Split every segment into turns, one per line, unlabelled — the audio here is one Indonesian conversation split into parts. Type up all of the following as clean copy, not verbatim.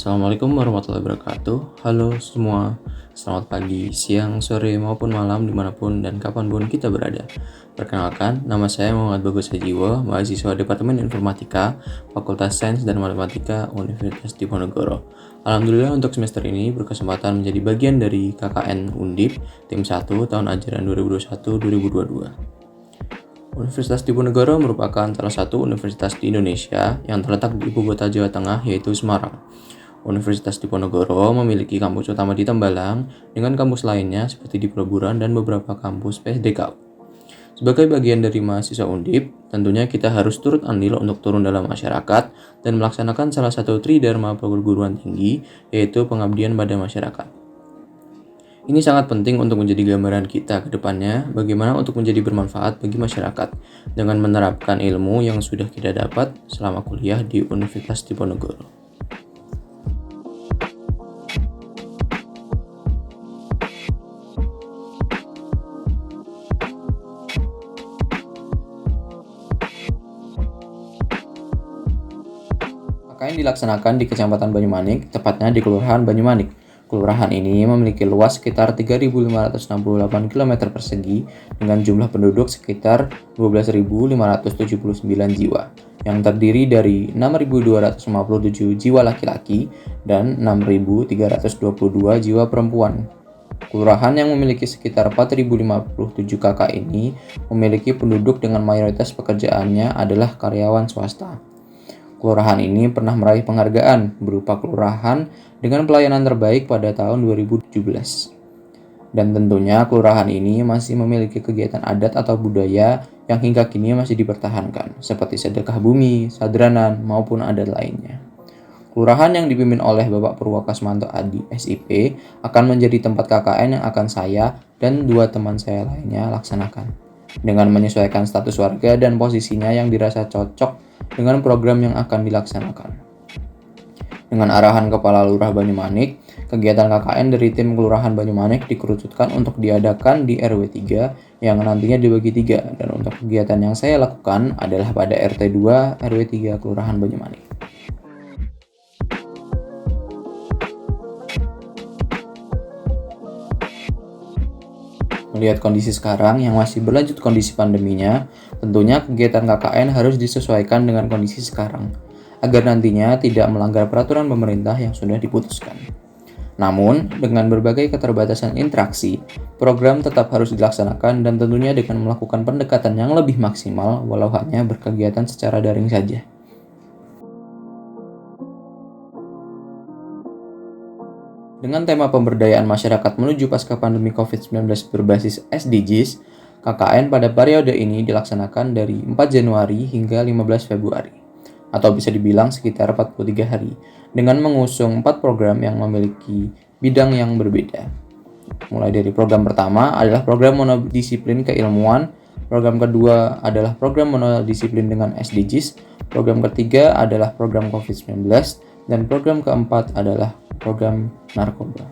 Assalamualaikum warahmatullahi wabarakatuh. Halo semua, selamat pagi, siang, sore, maupun malam dimanapun dan kapanpun kita berada. Perkenalkan, nama saya Muhammad Bagus Hajiwo, mahasiswa Departemen Informatika, Fakultas Sains dan Matematika Universitas Diponegoro. Alhamdulillah untuk semester ini berkesempatan menjadi bagian dari KKN Undip, tim 1 tahun ajaran 2021-2022. Universitas Diponegoro merupakan salah satu universitas di Indonesia yang terletak di ibu kota Jawa Tengah, yaitu Semarang. Universitas Diponegoro memiliki kampus utama di Tembalang, dengan kampus lainnya seperti di Peluburan dan beberapa kampus PSDK. Sebagai bagian dari mahasiswa Undip, tentunya kita harus turut andil untuk turun dalam masyarakat dan melaksanakan salah satu tridharma perguruan tinggi, yaitu pengabdian pada masyarakat. Ini sangat penting untuk menjadi gambaran kita ke depannya bagaimana untuk menjadi bermanfaat bagi masyarakat dengan menerapkan ilmu yang sudah kita dapat selama kuliah di Universitas Diponegoro. KKN dilaksanakan di Kecamatan Banyumanik, tepatnya di Kelurahan Banyumanik. Kelurahan ini memiliki luas sekitar 3.568 km persegi dengan jumlah penduduk sekitar 12.579 jiwa, yang terdiri dari 6.257 jiwa laki-laki dan 6.322 jiwa perempuan. Kelurahan yang memiliki sekitar 4.057 KK ini memiliki penduduk dengan mayoritas pekerjaannya adalah karyawan swasta. Kelurahan ini pernah meraih penghargaan berupa kelurahan dengan pelayanan terbaik pada tahun 2017. Dan tentunya kelurahan ini masih memiliki kegiatan adat atau budaya yang hingga kini masih dipertahankan, seperti sedekah bumi, sadranan, maupun adat lainnya. Kelurahan yang dipimpin oleh Bapak Purwokasmanto Adi, SIP, akan menjadi tempat KKN yang akan saya dan dua teman saya lainnya laksanakan, dengan menyesuaikan status warga dan posisinya yang dirasa cocok dengan program yang akan dilaksanakan. Dengan arahan Kepala Lurah Banyumanik, kegiatan KKN dari tim Kelurahan Banyumanik dikerucutkan untuk diadakan di RW 3 yang nantinya dibagi 3, dan untuk kegiatan yang saya lakukan adalah pada RT 2 RW 3 Kelurahan Banyumanik. Melihat kondisi sekarang yang masih berlanjut kondisi pandeminya, tentunya kegiatan KKN harus disesuaikan dengan kondisi sekarang, agar nantinya tidak melanggar peraturan pemerintah yang sudah diputuskan. Namun, dengan berbagai keterbatasan interaksi, program tetap harus dilaksanakan dan tentunya dengan melakukan pendekatan yang lebih maksimal walau hanya berkegiatan secara daring saja. Dengan tema pemberdayaan masyarakat menuju pasca pandemi COVID-19 berbasis SDGs, KKN pada periode ini dilaksanakan dari 4 Januari hingga 15 Februari, atau bisa dibilang sekitar 43 hari, dengan mengusung 4 program yang memiliki bidang yang berbeda. Mulai dari program pertama adalah program monodisiplin keilmuan, program kedua adalah program monodisiplin dengan SDGs, program ketiga adalah program COVID-19, dan program keempat adalah program narkoba.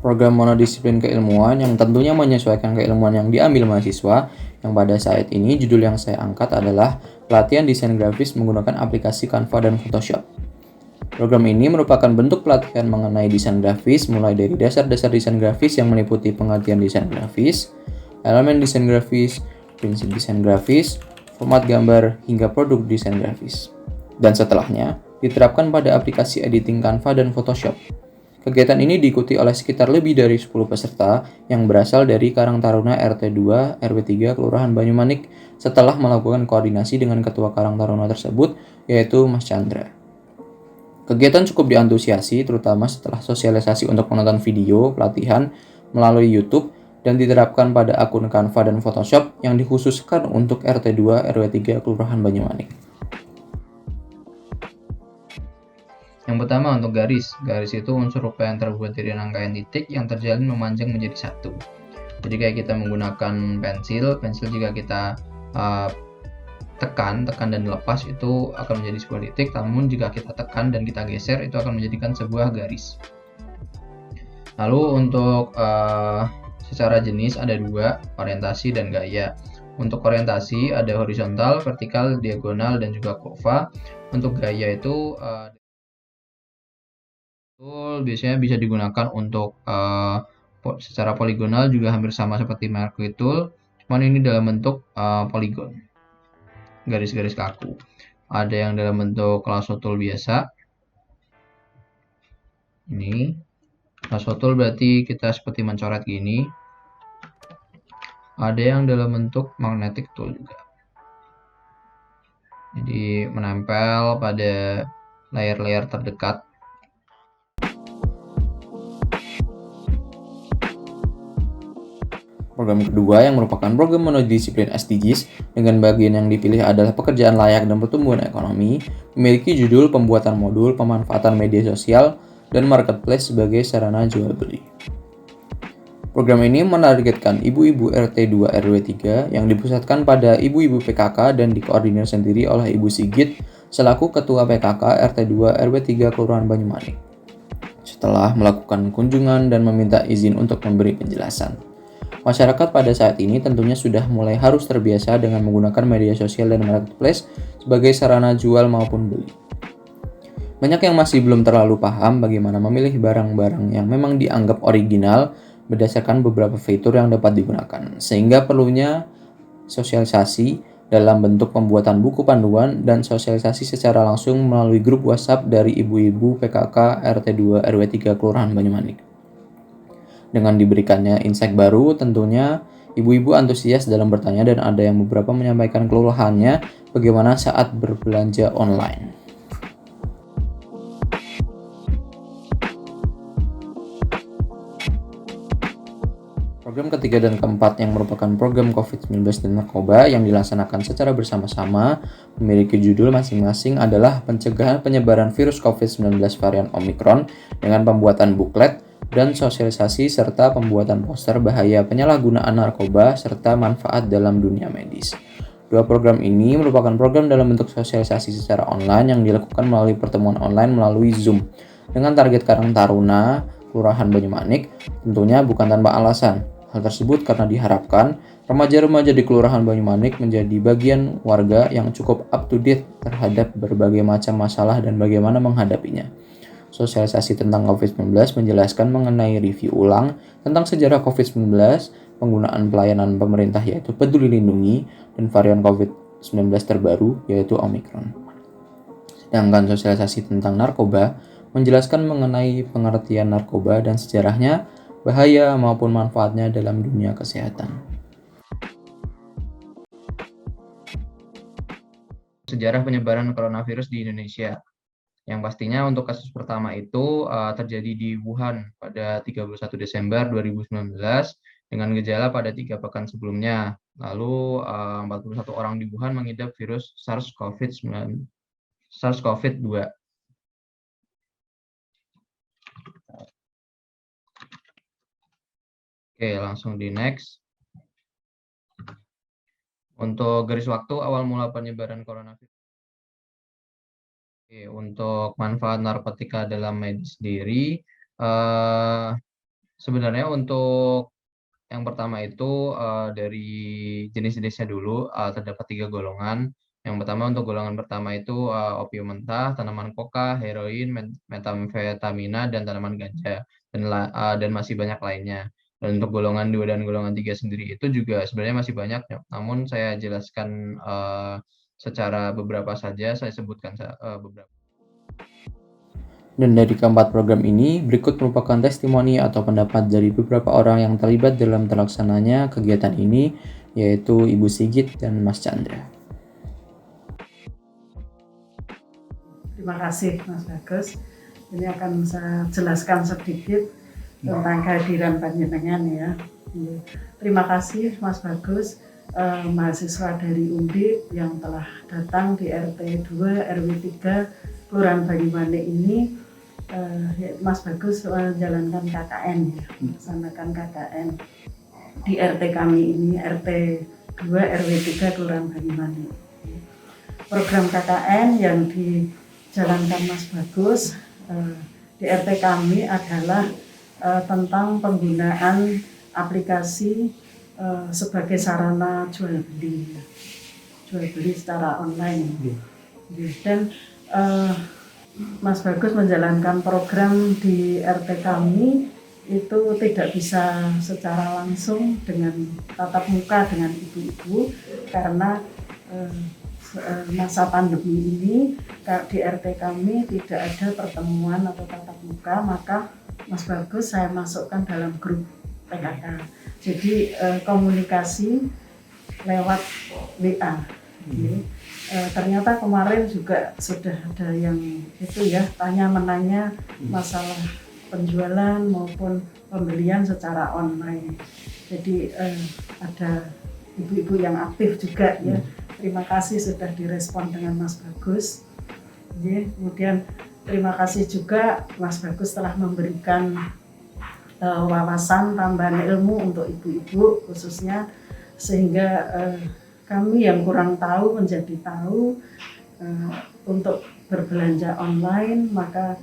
Program monodisiplin keilmuan yang tentunya menyesuaikan keilmuan yang diambil mahasiswa, yang pada saat ini judul yang saya angkat adalah pelatihan desain grafis menggunakan aplikasi Canva dan Photoshop. Program ini merupakan bentuk pelatihan mengenai desain grafis, mulai dari dasar-dasar desain grafis yang meliputi pengertian desain grafis, elemen desain grafis, prinsip desain grafis, format gambar, hingga produk desain grafis. Dan setelahnya, diterapkan pada aplikasi editing Canva dan Photoshop. Kegiatan ini diikuti oleh sekitar lebih dari 10 peserta yang berasal dari Karang Taruna RT 2 RW 3 Kelurahan Banyumanik setelah melakukan koordinasi dengan Ketua Karang Taruna tersebut, yaitu Mas Chandra. Kegiatan cukup diantusiasi, terutama setelah sosialisasi untuk menonton video pelatihan melalui YouTube dan diterapkan pada akun Canva dan Photoshop yang dikhususkan untuk RT 2 RW 3 Kelurahan Banyumanik. Yang pertama untuk garis. Garis itu unsur rupa yang terbuat dari rangkaian titik yang terjalin memanjang menjadi satu. Jadi kayak kita menggunakan pensil jika kita tekan dan lepas itu akan menjadi sebuah titik, namun jika kita tekan dan kita geser itu akan menjadikan sebuah garis. Lalu untuk secara jenis ada 2, orientasi dan gaya. Untuk orientasi ada horizontal, vertikal, diagonal, dan juga kurva. Untuk gaya itu biasanya bisa digunakan untuk secara poligonal juga hampir sama seperti Mercury Tool, cuman ini dalam bentuk poligon, garis-garis kaku. Ada yang dalam bentuk lasso tool biasa. Ini lasso tool berarti kita seperti mencoret gini. Ada yang dalam bentuk magnetic tool juga. Jadi menempel pada layer-layer terdekat. Program kedua yang merupakan program monodisiplin SDGs dengan bagian yang dipilih adalah pekerjaan layak dan pertumbuhan ekonomi, memiliki judul pembuatan modul pemanfaatan media sosial dan marketplace sebagai sarana jual beli. Program ini menargetkan ibu-ibu RT 2 RW 3 yang dipusatkan pada ibu-ibu PKK dan dikoordinir sendiri oleh Ibu Sigit selaku Ketua PKK RT 2 RW 3 Kelurahan Banyumanik. Setelah melakukan kunjungan dan meminta izin untuk memberi penjelasan. Masyarakat pada saat ini tentunya sudah mulai harus terbiasa dengan menggunakan media sosial dan marketplace sebagai sarana jual maupun beli. Banyak yang masih belum terlalu paham bagaimana memilih barang-barang yang memang dianggap original berdasarkan beberapa fitur yang dapat digunakan, sehingga perlunya sosialisasi dalam bentuk pembuatan buku panduan dan sosialisasi secara langsung melalui grup WhatsApp dari ibu-ibu PKK RT 2 RW 3 Kelurahan Banyumanik. Dengan diberikannya insight baru, tentunya ibu-ibu antusias dalam bertanya dan ada yang beberapa menyampaikan keluhannya bagaimana saat berbelanja online. Program ketiga dan keempat yang merupakan program COVID-19 dan narkoba yang dilaksanakan secara bersama-sama memiliki judul masing-masing adalah pencegahan penyebaran virus COVID-19 varian Omicron dengan pembuatan buklet dan sosialisasi serta pembuatan poster bahaya penyalahgunaan narkoba serta manfaat dalam dunia medis. Dua program ini merupakan program dalam bentuk sosialisasi secara online yang dilakukan melalui pertemuan online melalui Zoom dengan target Karang Taruna, Kelurahan Banyumanik, tentunya bukan tanpa alasan. Hal tersebut karena diharapkan remaja-remaja di Kelurahan Banyumanik menjadi bagian warga yang cukup up to date terhadap berbagai macam masalah dan bagaimana menghadapinya. Sosialisasi tentang COVID-19 menjelaskan mengenai review ulang tentang sejarah COVID-19, penggunaan pelayanan pemerintah yaitu Peduli Lindungi, dan varian COVID-19 terbaru yaitu Omicron. Sedangkan sosialisasi tentang narkoba menjelaskan mengenai pengertian narkoba dan sejarahnya, bahaya maupun manfaatnya dalam dunia kesehatan. Sejarah penyebaran coronavirus di Indonesia. Yang pastinya untuk kasus pertama itu terjadi di Wuhan pada 31 Desember 2019 dengan gejala pada 3 pekan sebelumnya. Lalu 41 orang di Wuhan mengidap virus SARS-CoV-2. Oke, langsung di next. Untuk garis waktu awal mula penyebaran coronavirus. Oke, untuk manfaat narkotika dalam medis sendiri, sebenarnya untuk yang pertama itu dari jenis-jenisnya dulu terdapat 3 golongan. Yang pertama untuk golongan pertama itu opium mentah, tanaman koka, heroin, metamfetamina, dan tanaman ganja dan masih banyak lainnya. Dan untuk golongan 2 dan golongan 3 sendiri itu juga sebenarnya masih banyak, namun saya jelaskan secara beberapa saja, saya sebutkan beberapa. Dan dari keempat program ini, berikut merupakan testimoni atau pendapat dari beberapa orang yang terlibat dalam terlaksananya kegiatan ini, yaitu Ibu Sigit dan Mas Chandra.
Terima kasih Mas Bagus. Ini akan saya jelaskan sedikit tentang kehadiran panjenengan ya. Terima kasih Mas Bagus, mahasiswa dari UNDIP yang telah datang di RT 2 RW 3 Kelurahan Banyumanik ini. Mas Bagus menjalankan KKN ya, melaksanakan KKN di RT kami ini, RT 2 RW 3 Kelurahan Banyumanik. Program KKN yang dijalankan Mas Bagus di RT kami adalah tentang penggunaan aplikasi sebagai sarana jual beli secara online. Dan Mas Bagus menjalankan program di RT kami itu tidak bisa secara langsung dengan tatap muka dengan ibu-ibu karena masa pandemi ini di RT kami tidak ada pertemuan atau tatap muka, maka Mas Bagus saya masukkan dalam grup PKK. Jadi komunikasi lewat WA. Ternyata kemarin juga sudah ada yang itu ya tanya menanya masalah penjualan maupun pembelian secara online. Jadi ada ibu-ibu yang aktif juga ya. Terima kasih sudah direspon dengan Mas Bagus. Kemudian terima kasih juga Mas Bagus telah memberikan wawasan tambahan ilmu untuk ibu-ibu khususnya sehingga kami yang kurang tahu menjadi tahu untuk berbelanja online, maka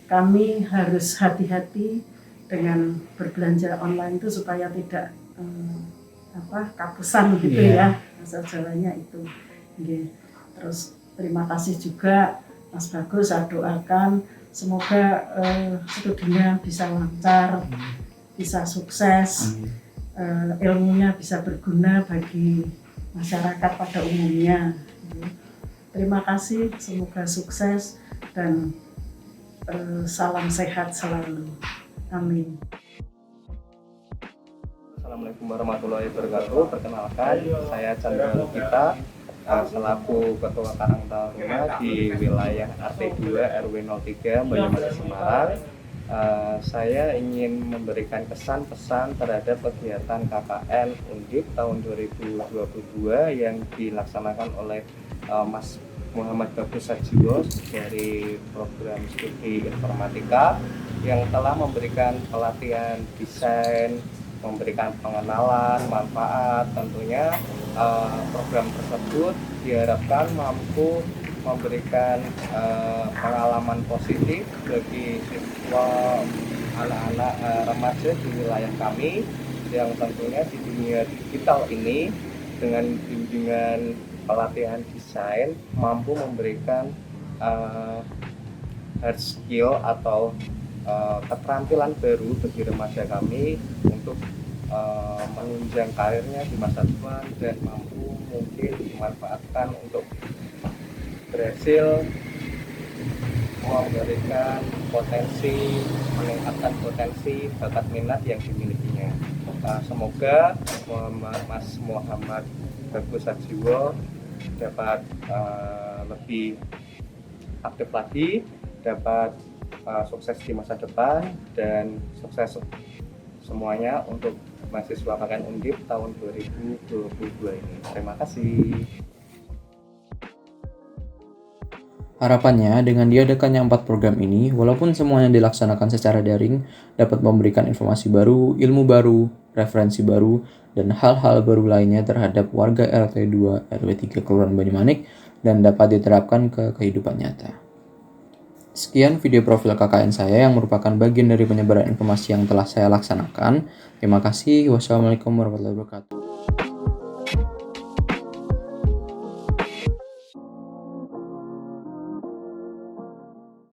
kami harus hati-hati dengan berbelanja online itu supaya tidak kapusan gitu ya, bahasa Jawanya itu. Terus terima kasih juga Mas Bagus, saya doakan semoga studinya bisa lancar, bisa sukses. Ilmunya bisa berguna bagi masyarakat pada umumnya. Terima kasih, semoga sukses dan salam sehat selalu. Amin.
Assalamualaikum warahmatullahi wabarakatuh. Perkenalkan, saya Chandra Lukita selaku Ketua Karang Taruna di wilayah RT 2 RW 03 Banyumanik Semarang. Saya ingin memberikan kesan-pesan terhadap kegiatan KKN Undip tahun 2022 yang dilaksanakan oleh Mas Muhammad Bagus Sajiwo dari program studi informatika yang telah memberikan pelatihan desain, memberikan pengenalan, manfaat. Tentunya program tersebut diharapkan mampu memberikan pengalaman positif bagi siswa anak-anak remaja di wilayah kami yang tentunya di dunia digital ini dengan bimbingan pelatihan desain mampu memberikan hard skill atau keterampilan baru bagi remaja kami untuk menunjang karirnya di masa depan dan mampu mungkin dimanfaatkan untuk berhasil memberikan potensi, meningkatkan potensi bakat minat yang dimilikinya. Semoga Mas Muhammad Bagus Sajiwo dapat lebih aktif lagi, dapat sukses di masa depan dan sukses semuanya untuk mahasiswa KKN Undip tahun 2022 ini. Terima kasih.
Harapannya, dengan diadakannya 4 program ini, walaupun semuanya dilaksanakan secara daring, dapat memberikan informasi baru, ilmu baru, referensi baru, dan hal-hal baru lainnya terhadap warga RT 2 RW 3 Kelurahan Banyumanik dan dapat diterapkan ke kehidupan nyata. Sekian video profil KKN saya yang merupakan bagian dari penyebaran informasi yang telah saya laksanakan. Terima kasih. Wassalamualaikum warahmatullahi wabarakatuh.